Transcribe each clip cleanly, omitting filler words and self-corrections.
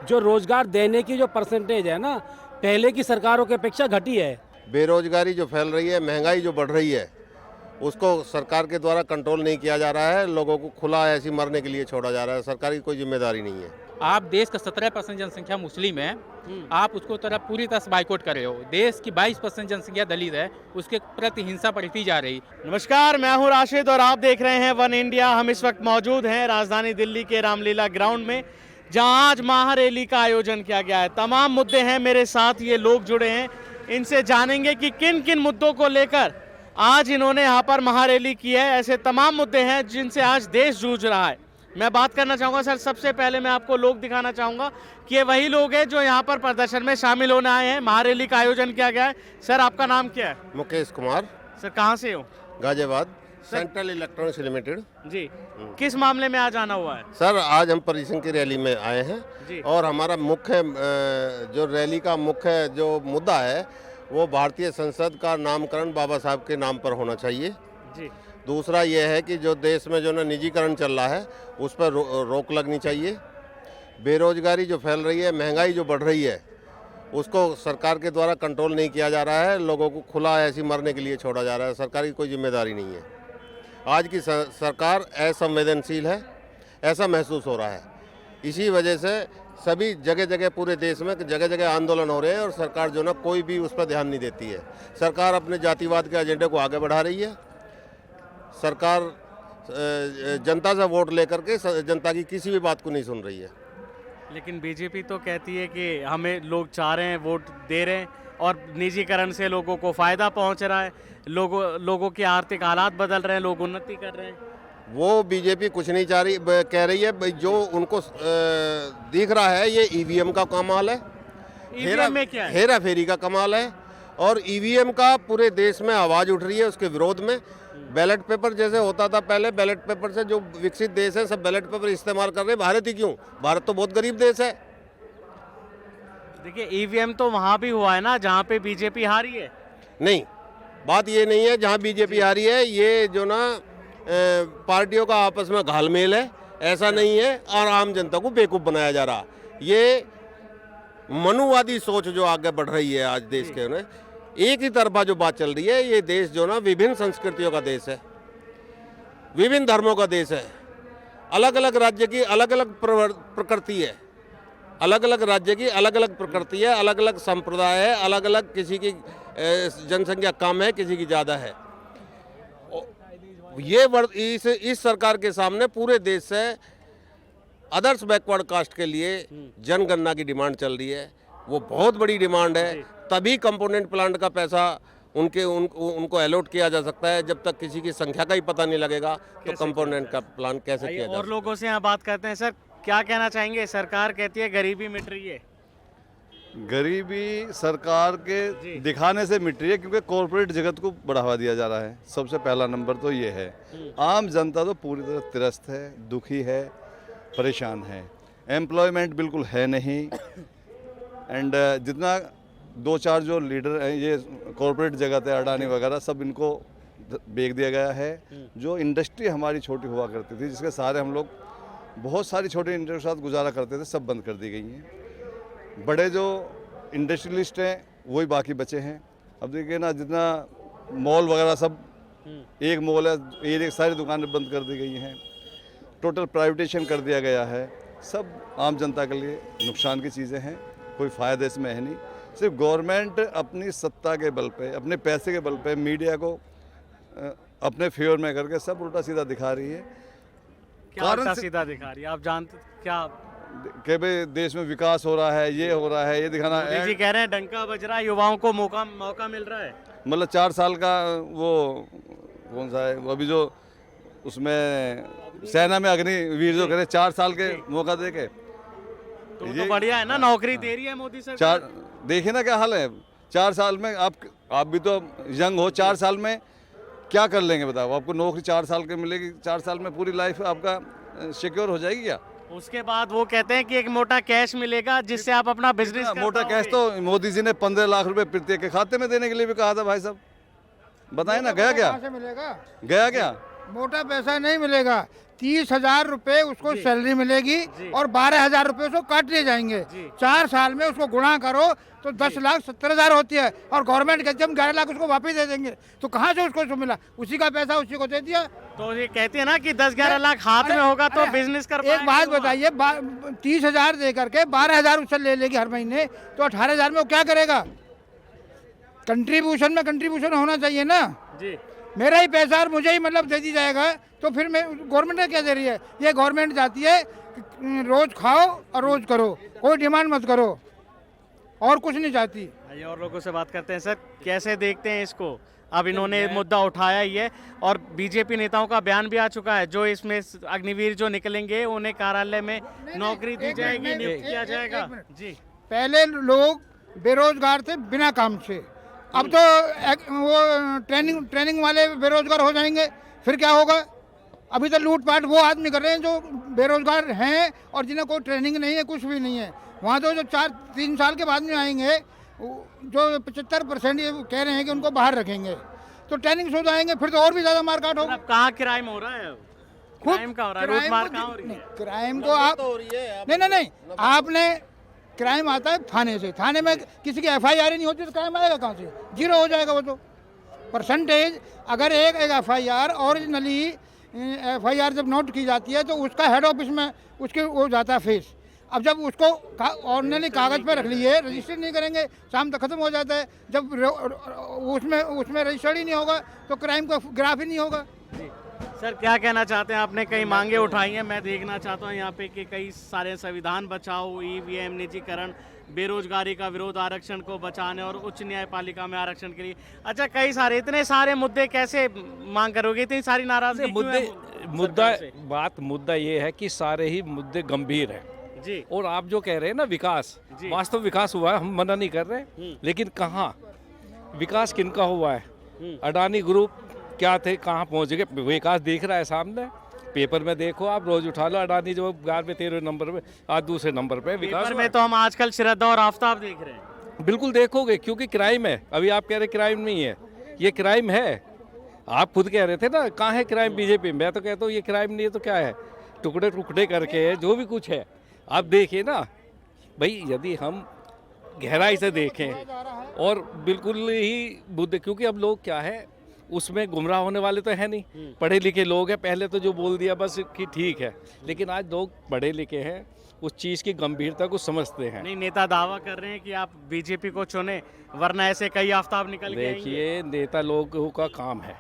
जो रोजगार देने की जो परसेंटेज है ना, पहले की सरकारों की अपेक्षा घटी है। बेरोजगारी जो फैल रही है, महंगाई जो बढ़ रही है, उसको सरकार के द्वारा कंट्रोल नहीं किया जा रहा है। लोगों को खुला ऐसी मरने के लिए छोड़ा जा रहा है। सरकार की कोई जिम्मेदारी नहीं है। आप देश का 17% जनसंख्या मुस्लिम है, आप उसको तरफ पूरी तरह से बाइकआउट कर रहे हो। देश की 22% जनसंख्या दलित है, उसके प्रति हिंसा बढ़ती जा रही। नमस्कार, मैं हूं राशिद और आप देख रहे हैं वन इंडिया। हम इस वक्त मौजूद हैं राजधानी दिल्ली के रामलीला ग्राउंड में, जहां आज महारैली का आयोजन किया गया है। तमाम मुद्दे हैं, मेरे साथ ये लोग जुड़े हैं, इनसे जानेंगे कि किन किन मुद्दों को लेकर आज इन्होंने यहाँ पर महारैली की है। ऐसे तमाम मुद्दे हैं जिनसे आज देश जूझ रहा है। मैं बात करना चाहूँगा सर, सबसे पहले मैं आपको लोग दिखाना चाहूँगा कि ये वही लोग हैं जो यहाँ पर प्रदर्शन में शामिल होने आए हैं। महारैली का आयोजन किया गया है। सर, आपका नाम क्या है? मुकेश कुमार, सर, कहाँ से हो? Ghaziabad, Central Electronics Limited. जी, किस मामले में आज आना हुआ है? सर, आज हम परिसंघ की रैली में आए जी। हैं और हमारा मुख्य जो रैली का मुख्य जो मुद्दा है वो भारतीय संसद का नामकरण बाबा साहब के नाम पर होना चाहिए। जी, दूसरा ये है कि जो देश में जो ना निजीकरण चल रहा है उस पर रोक लगनी चाहिए। बेरोजगारी जो फैल रही है, महंगाई जो बढ़ रही है, उसको सरकार के द्वारा कंट्रोल नहीं किया जा रहा है। लोगों को खुला ऐसी मरने के लिए छोड़ा जा रहा है। सरकार की कोई जिम्मेदारी नहीं है। आज की सरकार असंवेदनशील है, ऐसा महसूस हो रहा है। इसी वजह से सभी जगह जगह पूरे देश में जगह जगह आंदोलन हो रहे हैं और सरकार जो ना कोई भी उस पर ध्यान नहीं देती है। सरकार अपने जातिवाद के एजेंडे को आगे बढ़ा रही है। सरकार जनता से वोट लेकर के जनता की किसी भी बात को नहीं सुन रही है। लेकिन बीजेपी तो कहती है कि हमें लोग चाह रहे हैं, वोट दे रहे हैं और निजीकरण से लोगों को फ़ायदा पहुंच रहा है, लोगों के आर्थिक हालात बदल रहे हैं, लोग उन्नति कर रहे हैं। वो बीजेपी कुछ नहीं चाह रही, कह रही है भाई जो उनको दिख रहा है ये ईवीएम का कमाल है। ईवीएम में क्या है? हेरा फेरी का कमाल है और ईवीएम का पूरे देश में आवाज़ उठ रही है उसके विरोध में। बैलेट पेपर जैसे होता था पहले, बैलेट पेपर से जो विकसित देश है सब बैलेट पेपर इस्तेमाल कर रहे हैं। भारत ही क्यों? भारत तो बहुत गरीब देश है। देखिए, ईवीएम तो वहाँ भी हुआ है ना जहाँ पे बीजेपी हारी है। नहीं, बात ये नहीं है जहाँ बीजेपी हारी है। ये जो ना पार्टियों का आपस में घालमेल है, ऐसा नहीं है। और आम जनता को बेवकूफ़ बनाया जा रहा। ये मनुवादी सोच जो आगे बढ़ रही है आज देश के उन्हें, एक ही तरफा जो बात चल रही है। ये देश जो ना विभिन्न संस्कृतियों का देश है, विभिन्न धर्मों का देश है। अलग अलग राज्य की अलग अलग प्रकृति है, अलग अलग राज्य की अलग अलग प्रकृति है, अलग अलग संप्रदाय है, अलग अलग किसी की जनसंख्या कम है, किसी की ज़्यादा है। ये इस सरकार के सामने पूरे देश से अदर्स बैकवर्ड कास्ट के लिए जनगणना की डिमांड चल रही है। वो बहुत बड़ी डिमांड है। तभी कंपोनेंट प्लांट का पैसा उनको अलॉट किया जा सकता है। जब तक किसी की संख्या का ही पता नहीं लगेगा तो कंपोनेंट का प्लान कैसे किया जा और लोगों से यहाँ बात करते हैं। सर, क्या कहना चाहेंगे? सरकार कहती है गरीबी मिट रही है। गरीबी सरकार के दिखाने से मिट रही है क्योंकि कॉरपोरेट जगत को बढ़ावा दिया जा रहा है। सबसे पहला नंबर तो ये है। आम जनता तो पूरी तरह त्रस्त है, दुखी है, परेशान है। एम्प्लॉयमेंट बिल्कुल है नहीं। एंड जितना दो चार जो लीडर हैं, ये कॉरपोरेट जगत है, अडानी वगैरह, सब इनको बेच दिया गया है। जो इंडस्ट्री हमारी छोटी हुआ करती थी, जिसके सारे हम लोग बहुत सारी छोटी इंडस्ट्री के साथ गुजारा करते थे, सब बंद कर दी गई हैं। बड़े जो इंडस्ट्रियलिस्ट हैं वही बाकी बचे हैं। अब देखिए ना, जितना मॉल वगैरह सब, एक मॉल है, एक सारी दुकानें बंद कर दी गई हैं। टोटल प्राइवेटेशन कर दिया गया है। सब आम जनता के लिए नुकसान की चीज़ें हैं, कोई फ़ायदा इसमें है नहीं। सिर्फ गवर्नमेंट अपनी सत्ता के बल पे, अपने पैसे के बल पे मीडिया को अपने फेवर में करके सब उल्टा सीधा दिखा रही है। क्या उल्टा सीधा दिखा रही है? आप जानते क्या कि भाई देश में विकास हो रहा है, ये हो रहा है, ये दिखाना। मोदी जी कह रहे हैं डंका बज रहा है, युवाओं को मौका मिल रहा है। मतलब 4 साल का वो कौन सा है वो, अभी जो उसमें सेना में अग्निवीर जो करे 4 साल के मौका दे के, तो बढ़िया है ना, नौकरी दे रही है मोदी सरकार। देखिए ना क्या हाल है। 4 साल में आप भी तो यंग हो, 4 साल में क्या कर लेंगे बताओ? आपको नौकरी 4 साल की मिलेगी, 4 साल में पूरी लाइफ आपका सिक्योर हो जाएगी क्या? उसके बाद वो कहते हैं कि एक मोटा कैश मिलेगा जिससे आप अपना बिजनेस कर मोटा कैश तो मोदी जी ने 15 लाख रुपए प्रत्येक के खाते में देने के लिए भी कहा था। भाई साहब बताएं ना, गया क्या? मिलेगा? गया क्या? मोटा पैसा नहीं मिलेगा। 30,000 रुपये उसको सैलरी मिलेगी और 12,000 रुपये उसको काट लिए जाएंगे। 4 साल में उसको गुणा करो तो 10,70,000 होती है और गवर्नमेंट कहती है हम 11 लाख उसको वापस दे देंगे। तो कहाँ से उसको मिला? उसी का पैसा उसी को दे दिया। तो ये कहते हैं ना कि 10-11 लाख हाथ में होगा तो बिजनेस कर एक बात बताइए, 30,000 दे करके 12,000 उससे ले लेगी हर महीने, तो 18,000 में वो क्या करेगा? कंट्रीब्यूशन में कंट्रीब्यूशन होना चाहिए ना। जी मेरा ही पैसा और मुझे ही मतलब दे दी जाएगा तो फिर मैं गवर्नमेंट ने क्या दे रही है? ये गवर्नमेंट चाहती है कि रोज खाओ और रोज करो, कोई डिमांड मत करो, और कुछ नहीं चाहती। आइए और लोगों से बात करते हैं। सर कैसे देखते हैं इसको? अब इन्होंने मुद्दा उठाया ही है और बीजेपी नेताओं का बयान भी आ चुका है, जो इसमें अग्निवीर जो निकलेंगे उन्हें कार्यालय में नौकरी दी जाएगी, नियुक्त किया जाएगा। जी पहले लोग बेरोजगार थे बिना काम से, अब तो वो ट्रेनिंग वाले बेरोजगार हो जाएंगे, फिर क्या होगा? अभी तो लूटपाट वो आदमी कर रहे हैं जो बेरोजगार हैं और जिन्हें कोई ट्रेनिंग नहीं है, कुछ भी नहीं है। वहाँ तो जो 3 साल के बाद में आएंगे, जो 75% ये कह रहे हैं कि उनको बाहर रखेंगे, तो ट्रेनिंग हो जाएंगे, फिर तो और भी ज़्यादा मारकाट होगा। अब कहाँ क्राइम हो रहा है? क्राइम कहाँ हो रहा है? लूटमार कहाँ हो रही है? क्राइम को आप नहीं, आपने क्राइम आता है थाने से। थाने में किसी की FIR ही नहीं होती तो क्राइम आएगा कहाँ से? जीरो हो जाएगा वो तो। परसेंटेज अगर एक FIR ओरिजिनली FIR जब नोट की जाती है तो उसका हेड ऑफिस में उसके वो जाता है फीस। अब जब उसको ऑर्डिनरी कागज़ पे रख लिए, रजिस्टर नहीं करेंगे, शाम तक खत्म हो जाता है। जब उसमें रजिस्टर्ड ही नहीं होगा तो क्राइम का ग्राफ ही नहीं होगा। सर क्या कहना चाहते हैं? आपने कई मांगे उठाई हैं, मैं देखना चाहता हूं यहाँ पे कि कई सारे संविधान बचाओ, EVM, निजीकरण, बेरोजगारी का विरोध, आरक्षण को बचाने और उच्च न्यायपालिका में आरक्षण के लिए। अच्छा, कई सारे इतने सारे मुद्दे कैसे मांग करोगे? इतनी सारी नाराजगी क्यों है? मुद्दा ये है कि सारे ही मुद्दे गंभीर हैं जी। और आप जो कह रहे हैं ना विकास, वास्तव विकास हुआ है, हम मना नहीं कर रहे, लेकिन कहाँ विकास किनका हुआ है? अडानी ग्रुप क्या थे, कहाँ पहुँच गए? विकास दिख रहा है सामने, पेपर में देखो आप, रोज उठा लो। अडानी जो 13वें नंबर पे, आज दूसरे नंबर पे विकास पेपर में तो हम आजकल श्रद्धा और आफताब देख रहे हैं। बिल्कुल देखोगे, क्योंकि क्राइम है। अभी आप कह रहे क्राइम नहीं है, ये क्राइम है। आप खुद कह रहे थे ना कहाँ है क्राइम बीजेपी में, मैं तो कहता हूँ ये क्राइम नहीं है तो क्या है? टुकड़े टुकड़े करके जो भी कुछ है आप देखिए ना भाई, यदि हम गहराई से देखें और बिल्कुल ही बुद्ध, क्योंकि अब लोग क्या है उसमें गुमराह होने वाले तो है नहीं, पढ़े लिखे लोग हैं। पहले तो जो बोल दिया बस कि ठीक है, लेकिन आज लोग पढ़े लिखे हैं, उस चीज़ की गंभीरता को समझते हैं। नहीं, नेता दावा कर रहे हैं कि आप बीजेपी को चुने, वरना ऐसे कई आफ्ताब निकल के आएंगे। देखिए नेता लोगों का काम है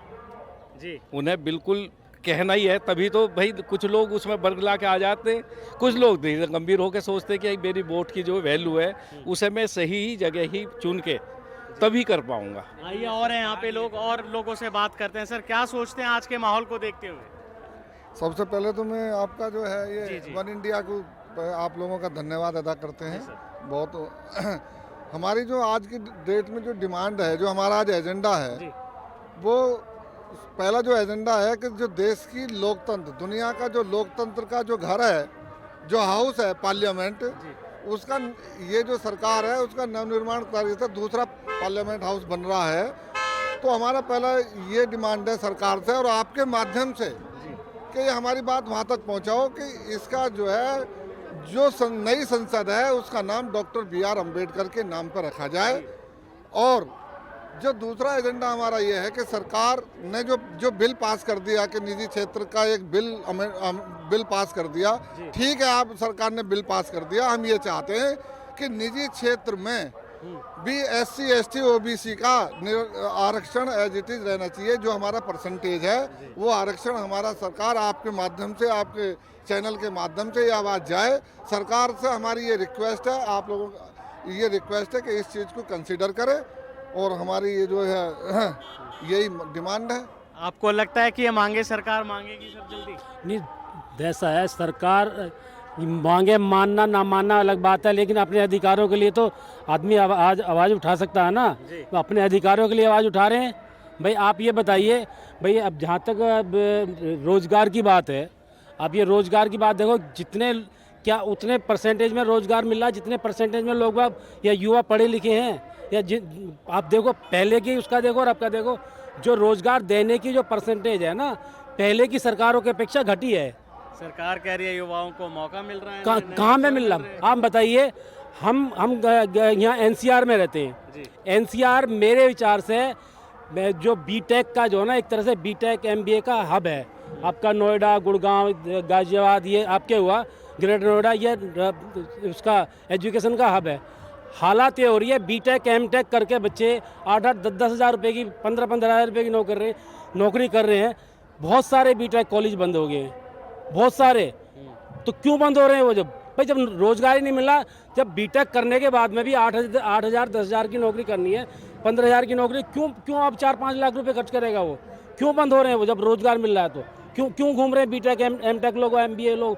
जी, उन्हें बिल्कुल कहना ही है, तभी तो भाई कुछ लोग उसमें बरगला के आ जाते हैं, कुछ लोग गंभीर होकर सोचते हैं कि मेरी वोट की जो वैल्यू है उसे मैं सही जगह ही चुन के तभी कर पाऊंगा। आइए और हैं यहाँ पे लोग, और लोगों से बात करते हैं। सर क्या सोचते हैं आज के माहौल को देखते हुए? सबसे पहले तो मैं आपका जो है ये वन इंडिया को आप लोगों का धन्यवाद अदा करते हैं। बहुत हमारी जो आज की डेट में जो डिमांड है, जो हमारा आज एजेंडा है, वो पहला जो एजेंडा है कि जो देश की लोकतंत्र, दुनिया का जो लोकतंत्र का जो घर है, जो हाउस है पार्लियामेंट, उसका ये जो सरकार है उसका नवनिर्माण कार्य था। दूसरा पार्लियामेंट हाउस बन रहा है, तो हमारा पहला ये डिमांड है सरकार से और आपके माध्यम से कि हमारी बात वहाँ तक पहुँचाओ कि इसका जो है जो नई संसद है उसका नाम डॉक्टर BR अम्बेडकर के नाम पर रखा जाए। और जो दूसरा एजेंडा हमारा ये है कि सरकार ने जो बिल पास कर दिया कि निजी क्षेत्र का एक बिल पास कर दिया, ठीक है, आप सरकार ने बिल पास कर दिया। हम ये चाहते हैं कि निजी क्षेत्र में भी SC ST OBC का आरक्षण एज इट इज रहना चाहिए। जो हमारा परसेंटेज है वो आरक्षण हमारा सरकार आपके माध्यम से, आपके चैनल के माध्यम से ये आवाज़ जाए। सरकार से हमारी ये रिक्वेस्ट है, आप लोगों का ये रिक्वेस्ट है कि इस चीज़ को कंसिडर करें और हमारी ये जो है यही डिमांड है। आपको लगता है कि ये मांगे सरकार मांगेगी सर जल्दी? नहीं, ऐसा है, सरकार मांगे, मानना ना मानना अलग बात है, लेकिन अपने अधिकारों के लिए तो आदमी आज आवाज़ उठा सकता है ना। तो अपने अधिकारों के लिए आवाज़ उठा रहे हैं। भाई आप ये बताइए भाई, अब जहाँ तक रोज़गार की बात है, आप ये रोज़गार की बात देखो, जितने क्या उतने परसेंटेज में रोज़गार मिल रहा है जितने परसेंटेज में लोग या युवा पढ़े लिखे हैं, या आप देखो पहले की उसका देखो और अब का देखो, जो रोज़गार देने की जो परसेंटेज है ना, पहले की सरकारों की अपेक्षा घटी है। सरकार कह रही है युवाओं को मौका मिल रहा है, कहाँ में मिल रहा? आप बताइए। हम यहाँ एनसीआर में रहते हैं। एनसीआर मेरे विचार से जो बीटेक का जो ना एक तरह से बीटेक एमबीए का हब है। आपका नोएडा, गुड़गांव, गाजियाबाद, ये आपके हुआ ग्रेटर नोएडा, ये उसका एजुकेशन का हब है। हालात ये हो रही है बीटेक एमटेक करके बच्चे 8-8, 10-10 हज़ार रुपये की, 15-15 हज़ार रुपये की नौकरी कर रहे हैं। बहुत सारे बीटेक कॉलेज बंद हो गए हैं, बहुत सारे। तो क्यों बंद हो रहे हैं वो? जब रोजगार ही नहीं मिला, जब बीटेक करने के बाद में भी 8,000 10,000 की नौकरी करनी है, 15,000 की नौकरी क्यों आप 4-5 लाख रुपए खर्च करेगा वो? क्यों बंद हो रहे हैं वो जब रोजगार मिल रहा है? तो क्यों घूम रहे हैं बीटेक एमटेक लोग, एमबीए लोग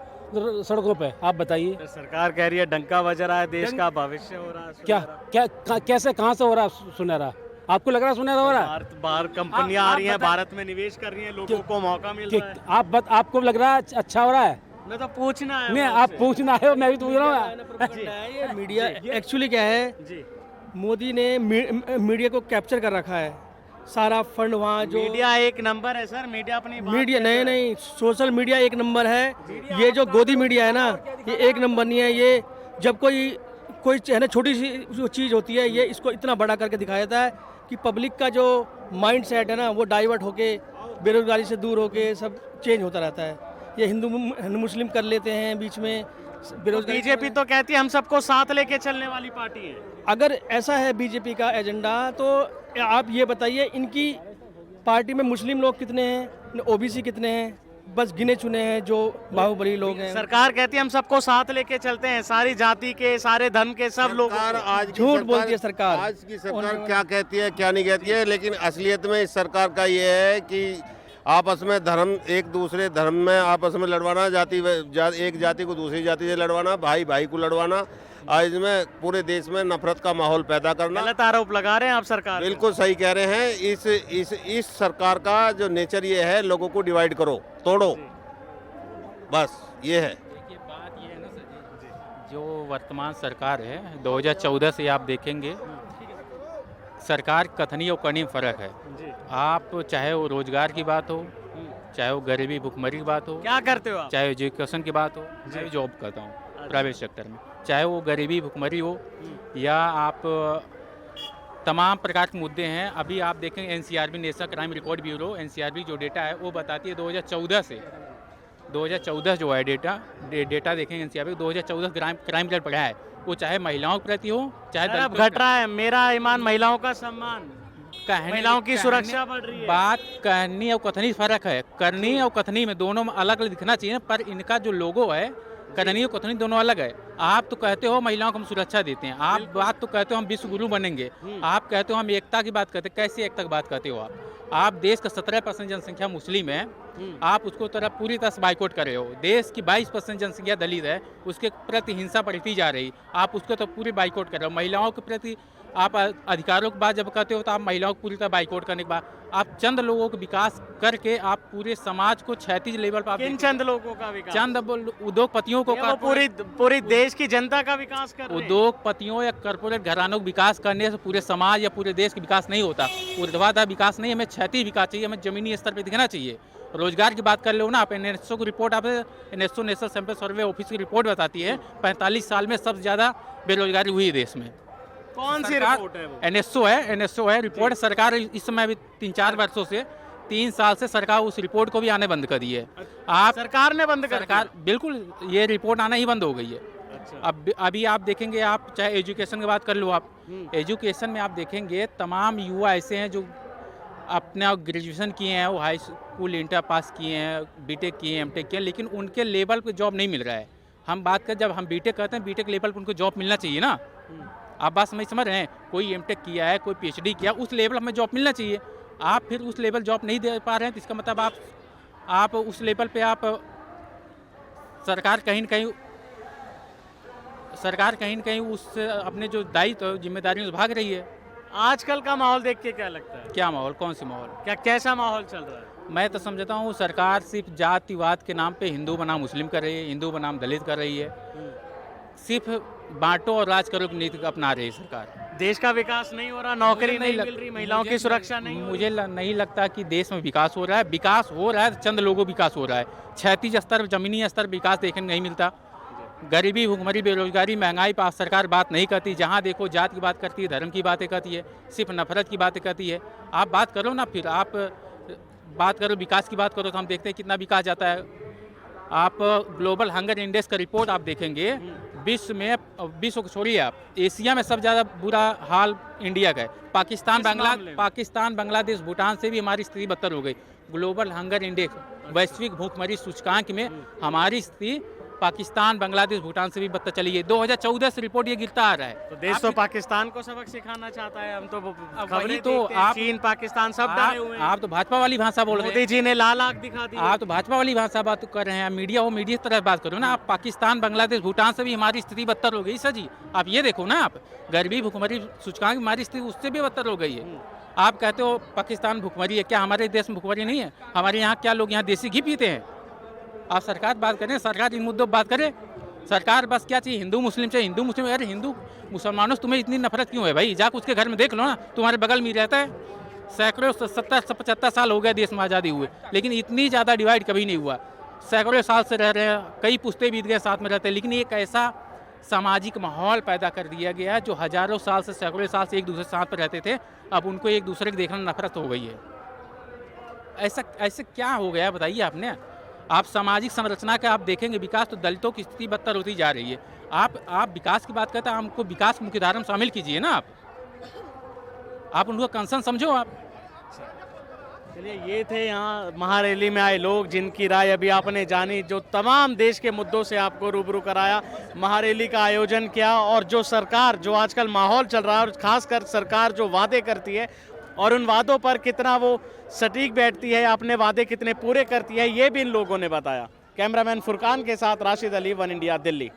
सड़कों पे? आप बताइए। तो सरकार कह रही है डंका बज रहा है, देश का भविष्य हो रहा है। कैसे, कहाँ से हो रहा है सुनहरा? आपको लग रहा है सुनहरा हो रहा है? बाहर कंपनियां आ रही हैं, भारत में निवेश कर रही हैं, लोगों को मौका मिल रहा है। आपको लग रहा है अच्छा हो रहा है? मैं तो पूछना है। नहीं, आप पूछना है, मैं भी पूछ रहा हूँ। ये मीडिया एक्चुअली क्या है जी, मोदी ने मीडिया को कैप्चर कर रखा है। सारा फंड वहाँ जो मीडिया एक नंबर है सर, मीडिया अपनी बात मीडिया कहता है। नहीं, सोशल मीडिया एक नंबर है। ये जो गोदी मीडिया है ना, ये एक नंबर नहीं है। ये जब कोई है ना छोटी सी जो चीज़ होती है, ये इसको इतना बड़ा करके दिखाया जाता है कि पब्लिक का जो माइंड सेट है ना, वो डाइवर्ट होके बेरोजगारी से दूर होके सब चेंज होता रहता है। ये हिंदू मुस्लिम कर लेते हैं बीच में बेरोजगारी। बीजेपी तो कहती है हम सबको साथ लेके चलने वाली पार्टी है। अगर ऐसा है बीजेपी का एजेंडा, तो आप ये बताइए इनकी पार्टी में मुस्लिम लोग कितने हैं, ओबीसी कितने हैं? बस गिने चुने हैं जो बाहुबली लोग हैं। सरकार कहती है हम सबको साथ लेके चलते हैं, सारी जाति के, सारे धर्म के, सब लोग। झूठ बोलती है सरकार। आज की सरकार क्या कहती है क्या नहीं कहती है, लेकिन असलियत में इस सरकार का ये है कि आपस में धर्म, एक दूसरे धर्म में आपस में लड़वाना, एक जाति को दूसरी जाति से लड़वाना, भाई भाई को लड़वाना, आज में पूरे देश में नफरत का माहौल पैदा करना। गलत आरोप लगा रहे हैं आप सरकार पे। बिल्कुल सही कह रहे हैं। इस सरकार का जो नेचर ये है, लोगों को डिवाइड करो, तोड़ो, बस ये है। देखिए बात ये है ना सर जी, जो वर्तमान सरकार है 2014 से आप देखेंगे सरकार कथनी और करनी में फ़र्क है। आप चाहे वो रोजगार की बात हो, चाहे वो गरीबी भुखमरी की बात हो, क्या करते हो आप? चाहे एजुकेशन की बात हो, मैं जॉब करता हूँ प्राइवेट सेक्टर में, चाहे वो गरीबी भुखमरी हो या आप तमाम प्रकार के मुद्दे हैं। अभी आप देखेंगे NCRB, national crime record bureau, NCRB जो डेटा है वो बताती है 2014 जो है डेटा देखेंगे एनसीआरबी 2014 क्राइम रेट बढ़ा है, वो चाहे महिलाओं के प्रति हो, चाहे अब घट रहा है। मेरा ईमान, महिलाओं का सम्मान, महिलाओं की सुरक्षा बढ़ रही है। बात कहनी और कथनी फर्क है। करनी और कथनी में दोनों में अलग अलग दिखना चाहिए, पर इनका जो लोगो है करनी और कथनी दोनों अलग है। आप तो कहते हो महिलाओं को हम सुरक्षा देते हैं, आप बात तो कहते हो हम विश्व गुरु बनेंगे, आप कहते हो हम एकता की बात करते हैं। कैसी एकता की बात करते हो आप देश का 17% जनसंख्या मुस्लिम है, आप उसको तरफ पूरी तरह से बाइकआउट कर रहे हो। देश की 22% जनसंख्या दलित है, उसके प्रति हिंसा बढ़ती जा रही, आप उसको तो पूरी बाइकआउट कर रहे हो। महिलाओं के प्रति आप अधिकारों की बात जब कहते हो तो आप महिलाओं को पूरी तरह बाइकआउट करने के बाद आप चंद लोगों का विकास करके आप पूरे समाज को क्षैतिज लेवल पर किन चंद लोगों का विकास? चंद उद्योगपतियों को, पूरी देश की जनता का विकास कर रहे हैं। उद्योगपतियों या कॉर्पोरेट घरानों का विकास करने से पूरे समाज या पूरे देश का विकास नहीं होता। ऊर्ध्वाधर विकास नहीं, हमें क्षैतिज विकास चाहिए, हमें जमीनी स्तर पर दिखना चाहिए। रोजगार की बात कर लो ना आप, एनएसओ की रिपोर्ट, आप NSO national sample survey office की रिपोर्ट बताती है 45 साल में सबसे ज़्यादा बेरोजगारी हुई है देश में। कौन सी रिपोर्ट है वो? एनएसओ है रिपोर्ट। सरकार इस समय अभी 3-4 वर्षों से 3 साल से सरकार उस रिपोर्ट को भी आने बंद कर दी है। आप सरकार ने बंद कर सरकार बिल्कुल ये रिपोर्ट आना ही बंद हो गई है। अब अभी आप देखेंगे, आप चाहे एजुकेशन की बात कर लो, आप एजुकेशन में आप देखेंगे तमाम युवा ऐसे हैं जो अपना ग्रेजुएशन किए हैं, वो हाई स्कूल इंटर पास किए हैं, बीटेक किए हैं, एमटेक किए हैं, लेकिन उनके लेवल पे जॉब नहीं मिल रहा है। हम बात करें, जब हम बीटेक करते हैं, बीटेक लेवल पर उनको जॉब मिलना चाहिए ना। आप बात समझ रहे हैं? कोई एमटेक किया है, कोई पीएचडी किया, उस लेवल हमें जॉब मिलना चाहिए। आप फिर उस लेवल जॉब नहीं दे पा रहे हैं, तो इसका मतलब आप उस लेवल पे आप सरकार कहीं न कहीं उस अपने जो दायित्व जिम्मेदारियों से भाग रही है। आजकल का माहौल देख के क्या लगता है? क्या माहौल? कौन सी माहौल? कैसा माहौल चल रहा है? मैं तो समझता हूँ सरकार सिर्फ जातिवाद के नाम पे हिंदू बनाम मुस्लिम कर रही है, हिंदू बनाम दलित कर रही है। सिर्फ बांटो और राज करो की नीति अपना रही है सरकार। देश का विकास नहीं हो रहा, नौकरी नहीं मिल रही, महिलाओं की सुरक्षा नहीं हो मुझे नहीं लगता कि देश में विकास हो रहा है। विकास हो रहा है, चंद लोगों विकास हो रहा है। क्षैतिज स्तर, जमीनी स्तर विकास देखने नहीं मिलता। गरीबी, भुखमरी, बेरोजगारी, महंगाई पर सरकार बात नहीं करती। जहाँ देखो जात की बात करती है, धर्म की बातें करती है, सिर्फ नफरत की बातें करती है। आप बात करो ना, फिर आप बात करो, विकास की बात करो तो हम देखते हैं कितना विकास जाता है। आप ग्लोबल हंगर इंडेक्स का रिपोर्ट आप देखेंगे, विश्व में, विश्व को छोड़िए आप, एशिया में सबसे ज़्यादा बुरा हाल इंडिया का है। पाकिस्तान, बांग्लादेश, भूटान से भी हमारी स्थिति बदतर हो गई। ग्लोबल हंगर इंडेक्स, वैश्विक भूखमरी सूचकांक में हमारी स्थिति पाकिस्तान, बांग्लादेश, भूटान से भी बदतर चली गई। 2014 से रिपोर्ट ये गिरता आ रहा है। तो देश तो पाकिस्तान को सबक सिखाना चाहता है। हम तो खबरें वही तो देखते हैं, आप, चीन, पाकिस्तान सब डरे हुए हैं। आप तो भाजपा वाली भाषा बोल रहे हैं। मोदी जी ने लाल आंख दिखा दी। आप तो भाजपा वाली भाषा बात कर रहे हैं। मीडिया हो, मीडिया की तरह बात करो ना। आप पाकिस्तान, बांग्लादेश, भूटान से भी हमारी स्थिति बदतर हो गई सर जी। आप ये देखो ना, आप गरीबी, भुखमरी सूचकांक हमारी स्थिति उससे भी बदतर हो गई है। आप कहते हो पाकिस्तान भुखमरी है, क्या हमारे देश में भुखमरी नहीं है? हमारे यहाँ क्या लोग यहाँ देसी घी पीते हैं? आप सरकार बात करें, सरकार इन मुद्दों पर बात करे। सरकार बस क्या चाहिए, हिंदू मुस्लिम चाहिए, हिंदू मुस्लिम। अरे हिंदू मुसलमानों से तुम्हें इतनी नफरत क्यों है भाई? जाकर उसके घर में देख लो ना, तुम्हारे बगल में ही रहता है। सैकड़ों 70-75 साल हो गए देश में आज़ादी हुए, लेकिन इतनी ज़्यादा डिवाइड कभी नहीं हुआ। सैकड़ों साल से रह रहे हैं, कई पुश्ते बीत गए साथ में रहते हैं, लेकिन एक ऐसा सामाजिक माहौल पैदा कर दिया गया है जो हज़ारों साल से, सैकड़ों साल से एक दूसरे के साथ पर रहते थे, अब उनको एक दूसरे को देखने में नफरत हो गई है। ऐसे क्या हो गया बताइए आपने? आप सामाजिक संरचना का आप देखेंगे विकास, तो दलितों की स्थिति बदतर होती जा रही है। आप विकास की बात करते हैं, हमको विकास मुख्यधारा में शामिल कीजिए ना। आप उनको कंसर्न समझो आप। चलिए, ये थे यहाँ महारैली में आए लोग जिनकी राय अभी आपने जानी, जो तमाम देश के मुद्दों से आपको रूबरू कराया। महारैली का आयोजन किया और जो सरकार, जो आजकल माहौल चल रहा है, और खासकर सरकार जो वादे करती है और उन वादों पर कितना वो सटीक बैठती है, अपने वादे कितने पूरे करती है, ये भी इन लोगों ने बताया। कैमरामैन फुरकान के साथ राशिद अली, वन इंडिया, दिल्ली।